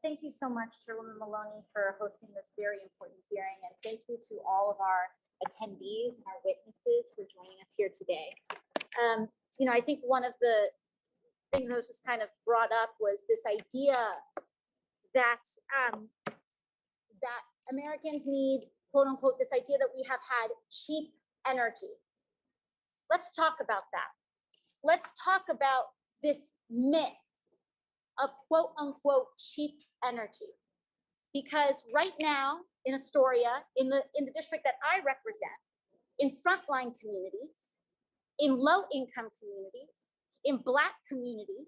Thank you so much, Chairwoman Maloney, for hosting this very important hearing, and thank you to all of our attendees and our witnesses for joining us here today. I think one of the things that was just kind of brought up was this idea that that Americans need, quote unquote, this idea that we have had cheap energy. Let's talk about that. Let's talk about this myth of quote unquote cheap energy. Because right now in Astoria, in the district that I represent, in frontline communities, in low income communities, in Black communities,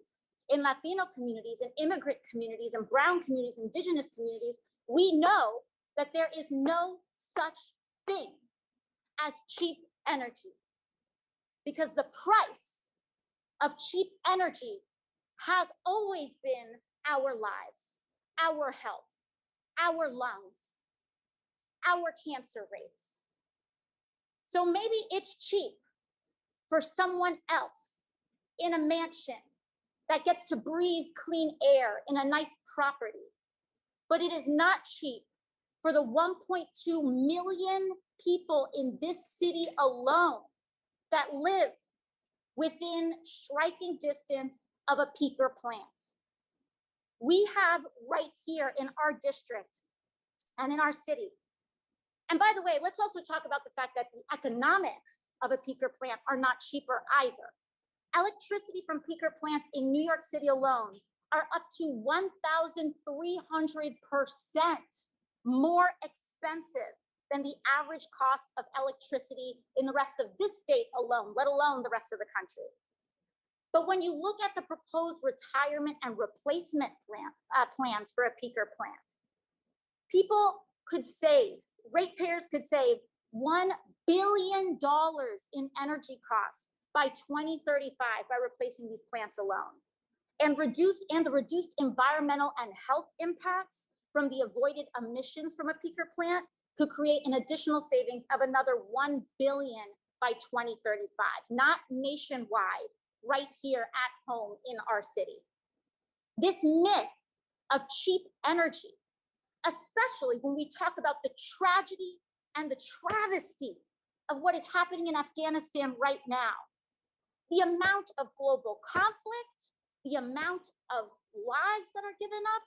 in Latino communities, in immigrant communities, in brown communities, indigenous communities, we know that there is no such thing as cheap energy. Because the price of cheap energy has always been our lives, our health, our lungs, our cancer rates. So maybe it's cheap for someone else in a mansion that gets to breathe clean air in a nice property, but it is not cheap for the 1.2 million people in this city alone that live within striking distance of a peaker plant. We have right here in our district and in our city. And by the way, let's also talk about the fact that the economics of a peaker plant are not cheaper either. Electricity from peaker plants in New York City alone are up to 1,300% more expensive than the average cost of electricity in the rest of this state alone, let alone the rest of the country. But when you look at the proposed retirement and replacement plans for a peaker plant, people could save, ratepayers could save $1 billion in energy costs by 2035 by replacing these plants alone. And the reduced environmental and health impacts from the avoided emissions from a peaker plant could create an additional savings of another $1 billion by 2035, not nationwide, right here at home in our city. This myth of cheap energy, especially when we talk about the tragedy and the travesty of what is happening in Afghanistan right now, the amount of global conflict, the amount of lives that are given up,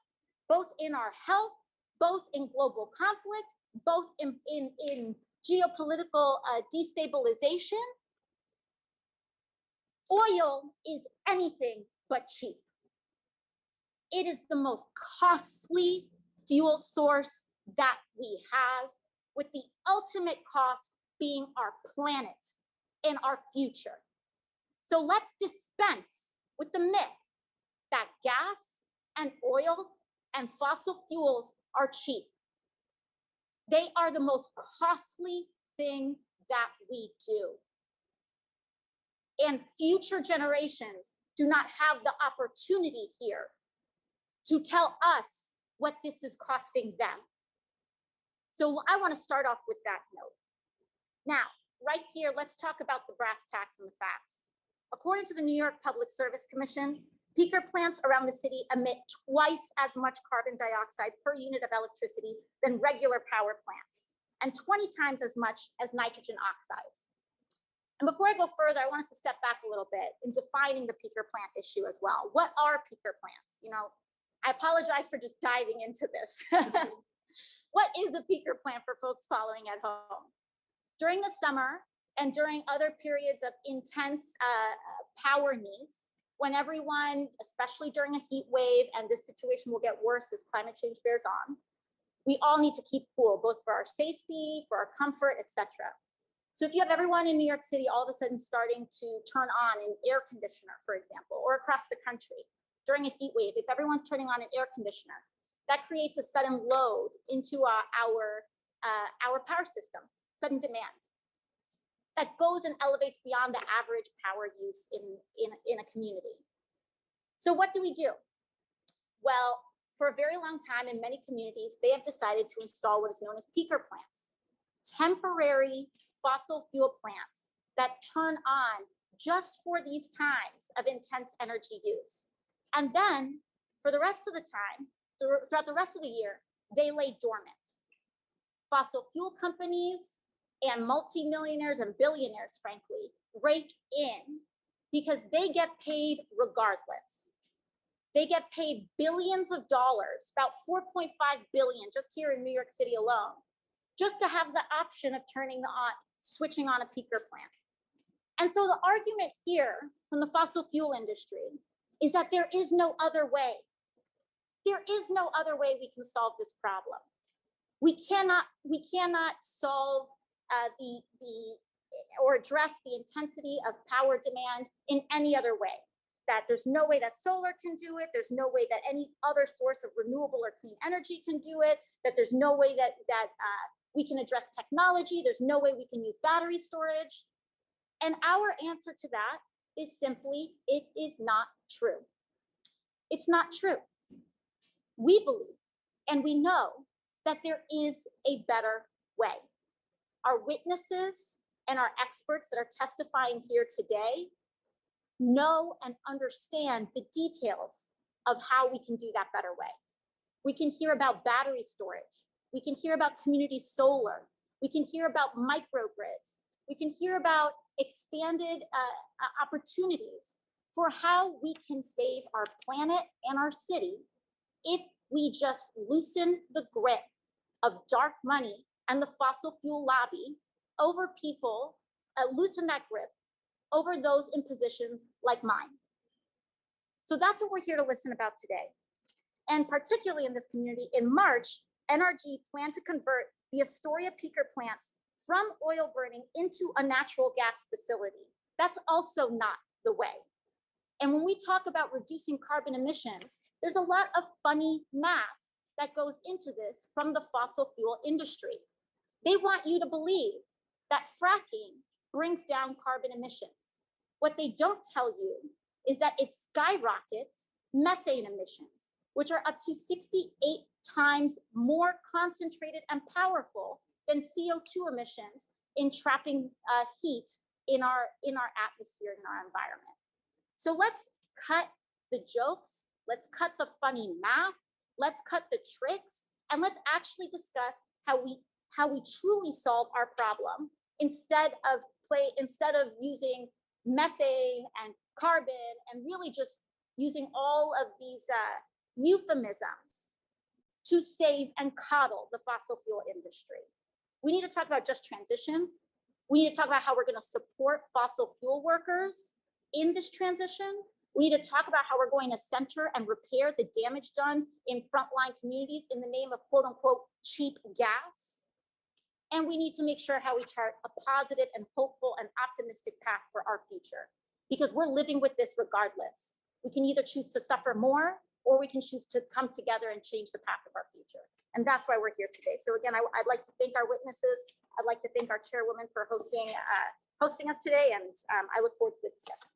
both in our health, both in global conflict, both in geopolitical destabilization. Oil is anything but cheap. It is the most costly fuel source that we have, with the ultimate cost being our planet and our future. So let's dispense with the myth that gas and oil and fossil fuels are cheap. They are the most costly thing that we do. And future generations do not have the opportunity here to tell us what this is costing them. So I want to start off with that note. Now, right here, let's talk about the brass tacks and the facts. According to the New York Public Service Commission, peaker plants around the city emit twice as much carbon dioxide per unit of electricity than regular power plants, and 20 times as much as nitrogen oxides. And before I go further, I want us to step back a little bit in defining the peaker plant issue as well. What are peaker plants? I apologize for just diving into this. What is a peaker plant for folks following at home? During the summer and during other periods of intense power needs, when everyone, especially during a heat wave, and this situation will get worse as climate change bears on, we all need to keep cool, both for our safety, for our comfort, etc. So if you have everyone in New York City all of a sudden starting to turn on an air conditioner, for example, or across the country during a heat wave, if everyone's turning on an air conditioner, that creates a sudden load into our power systems, sudden demand. That goes and elevates beyond the average power use in a community. So what do we do? Well, for a very long time in many communities, they have decided to install what is known as peaker plants, temporary fossil fuel plants that turn on just for these times of intense energy use. And then for the rest of the time, throughout the rest of the year, they lay dormant. Fossil fuel companies and multimillionaires and billionaires, frankly, rake in because they get paid regardless. They get paid billions of dollars, about 4.5 billion just here in New York City alone, just to have the option of switching on a peaker plant. And so the argument here from the fossil fuel industry is that there is no other way. There is no other way we can solve this problem. We cannot solve or address the intensity of power demand in any other way. That there's no way that solar can do it. There's no way that any other source of renewable or clean energy can do it. That there's no way that we can address technology. There's no way we can use battery storage. And our answer to that is simply, it is not true. It's not true. We believe and we know that there is a better way. Our witnesses and our experts that are testifying here today know and understand the details of how we can do that better way. We can hear about battery storage. We can hear about community solar. We can hear about microgrids. We can hear about expanded opportunities for how we can save our planet and our city if we just loosen the grip of dark money and the fossil fuel lobby over people, loosen that grip over those in positions like mine. So that's what we're here to listen about today. And particularly in this community, in March, NRG planned to convert the Astoria peaker plants from oil burning into a natural gas facility. That's also not the way. And when we talk about reducing carbon emissions, there's a lot of funny math that goes into this from the fossil fuel industry. They want you to believe that fracking brings down carbon emissions. What they don't tell you is that it skyrockets methane emissions, which are up to 68 times more concentrated and powerful than CO2 emissions in trapping heat in our atmosphere, in our environment. So let's cut the jokes, let's cut the funny math, let's cut the tricks, and let's actually discuss how we truly solve our problem instead of using methane and carbon and really just using all of these euphemisms to save and coddle the fossil fuel industry. We need to talk about just transitions. We need to talk about how we're going to support fossil fuel workers in this transition. We need to talk about how we're going to center and repair the damage done in frontline communities in the name of quote unquote cheap gas. And we need to make sure how we chart a positive and hopeful and optimistic path for our future, because we're living with this regardless. We can either choose to suffer more or we can choose to come together and change the path of our future. And that's why we're here today. So again, I'd like to thank our witnesses. I'd like to thank our chairwoman for hosting us today. And I look forward to the discussion.